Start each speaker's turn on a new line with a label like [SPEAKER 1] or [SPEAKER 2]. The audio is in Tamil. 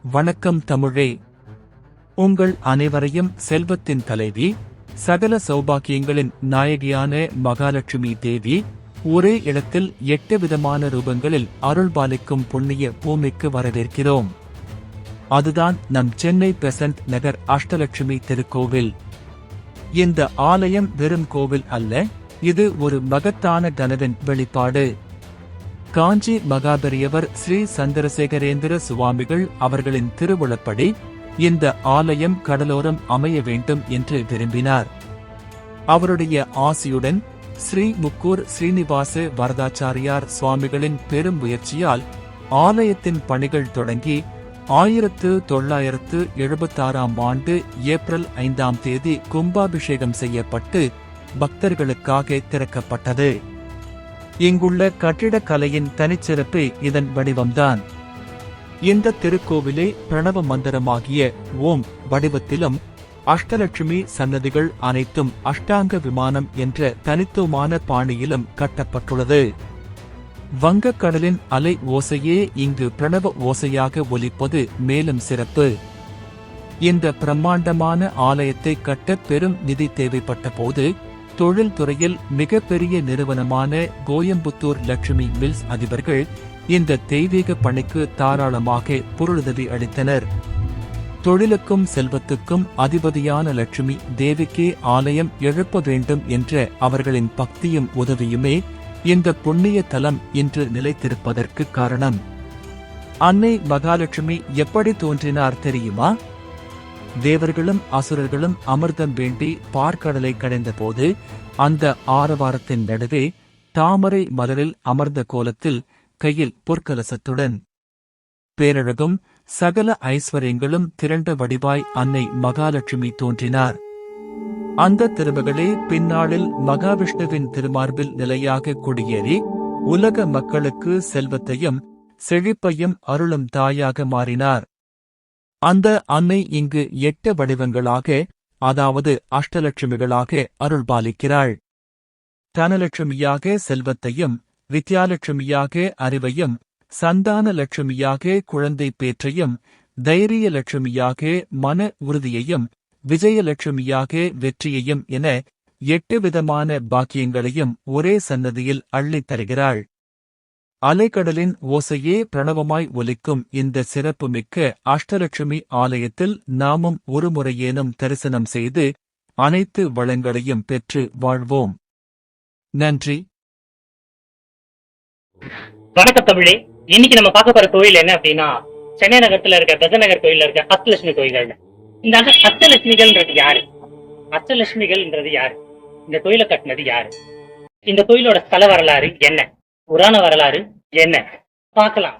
[SPEAKER 1] வணக்கம் தமிழே. உங்கள் அனைவரையும் செல்வத்தின் தலைவி, சகல சௌபாக்கியங்களின் நாயகியான மகாலட்சுமி தேவி ஒரே இடத்தில் 8 விதமான ரூபங்களில் அருள்பாலிக்கும் புண்ணிய பூமிக்கு வரவேற்கிறோம். அதுதான் நம் சென்னை பெசன்ட் நகர் அஷ்டலட்சுமி திருக்கோவில். இந்த ஆலயம் வெறும் கோவில் அல்ல, இது ஒரு மகத்தான கனவின் வெளிப்பாடு. காஞ்சி மகாபெரியவர் ஸ்ரீ சந்திரசேகரேந்திர சுவாமிகள் அவர்களின் திருவுளப்படி இந்த ஆலயம் கடலோரம் அமைய வேண்டும் என்று விரும்பினார். அவருடைய ஆசியுடன் ஸ்ரீ முக்கூர் ஸ்ரீனிவாச வரதாச்சாரியார் சுவாமிகளின் பெரும் முயற்சியால் ஆலயத்தின் பணிகள் தொடங்கி 1976 ஆண்டு ஏப்ரல் 5 கும்பாபிஷேகம் செய்யப்பட்டு பக்தர்களுக்காக திறக்கப்பட்டது. இங்குள்ள கட்டிடக்கலையின் தனிச்சிறப்பு இதன் வடிவம்தான். இந்த திருக்கோவிலே பிரணவ மந்திரமாகிய ஓம் வடிவத்திலும் அஷ்டலட்சுமி சன்னதிகள் அனைத்தும் அஷ்டாங்க விமானம் என்ற தனித்துவமான பாணியிலும் கட்டப்பட்டுள்ளது. வங்கக்கடலின் அலை ஓசையே இங்கு பிரணவ ஓசையாக ஒலிப்பது மேலும் சிறப்பு. இந்த பிரம்மாண்டமான ஆலயத்தை கட்ட பெரும் நிதி தேவைப்பட்ட போது தொழில் துறையில் மிகப்பெரிய நிறுவனமான கோயம்புத்தூர் லட்சுமி மில்ஸ் அதிபர்கள் இந்த தெய்வீக பணிக்கு தாராளமாக பொருளுதவி அளித்தனர். தொழிலுக்கும் செல்வத்துக்கும் அதிபதியான லட்சுமி தேவிக்கே ஆலயம் எழுப்ப வேண்டும் என்ற அவர்களின் பக்தியும் உதவியுமே இந்த புண்ணிய தலம் இன்று நிலைத்திருப்பதற்கு காரணம். அன்னை மகாலட்சுமி எப்படி தோன்றினார் தெரியுமா? தேவர்களும் அசுரர்களும் அமிர்தம் வேண்டி பார்க்கடலை கடைந்த போது அந்த ஆரவாரத்தின் நடுவே தாமரை மலரில் அமர்ந்த கோலத்தில் கையில் பொற்கலசத்துடன் பேரழகும் சகல ஐஸ்வர்யங்களும் திரண்ட வடிவாய் அன்னை மகாலட்சுமி தோன்றினார். அந்த திருமகளே பின்னாளில் மகாவிஷ்ணுவின் திருமார்பில் நிலையாக குடியேறி உலக மக்களுக்கு செல்வத்தையும் செழிப்பையும் அருளும் தாயாக மாறினார். அந்த அன்னை இங்கு 8 வடிவங்களாக, அதாவது அஷ்டலட்சுமிகளாக அருள்பாலிக்கிறாள். தனலட்சுமியாக செல்வத்தையும், வித்யாலட்சுமியாக அறிவையும், சந்தான லட்சுமியாக குழந்தை பேற்றையும், தைரிய லட்சுமியாக மன உறுதியையும், விஜயலட்சுமியாக வெற்றியையும் என 8 விதமான பாக்கியங்களையும் ஒரே சன்னதியில் அள்ளித் தருகிறாள். அலைக்கடலின் ஓசையே பிரணவமாய் ஒலிக்கும் இந்த சிறப்புமிக்க அஷ்டலட்சுமி ஆலயத்தில் நாமும் ஒருமுறையேனும் தரிசனம் செய்து அனைத்து வளங்களையும் பெற்று வாழ்வோம். நன்றி.
[SPEAKER 2] வணக்கம் தமிழே. இன்னைக்கு நம்ம பார்க்க போற கோயில் என்ன அப்படின்னா, சென்னை நகரத்துல இருக்க பெசநகர் கோயில்ல இருக்க அஷ்டலட்சுமி கோயில்கள். இந்த அஷ்டலட்சுமிகள்ன்றது யாரு? அஷ்டலட்சுமிகள்ன்றது யாரு? இந்த கோயிலை கட்டினது யாரு? இந்த கோயிலோட ஸ்தல வரலாறு என்ன? புராண வரலாறு என்ன? பார்க்கலாம்.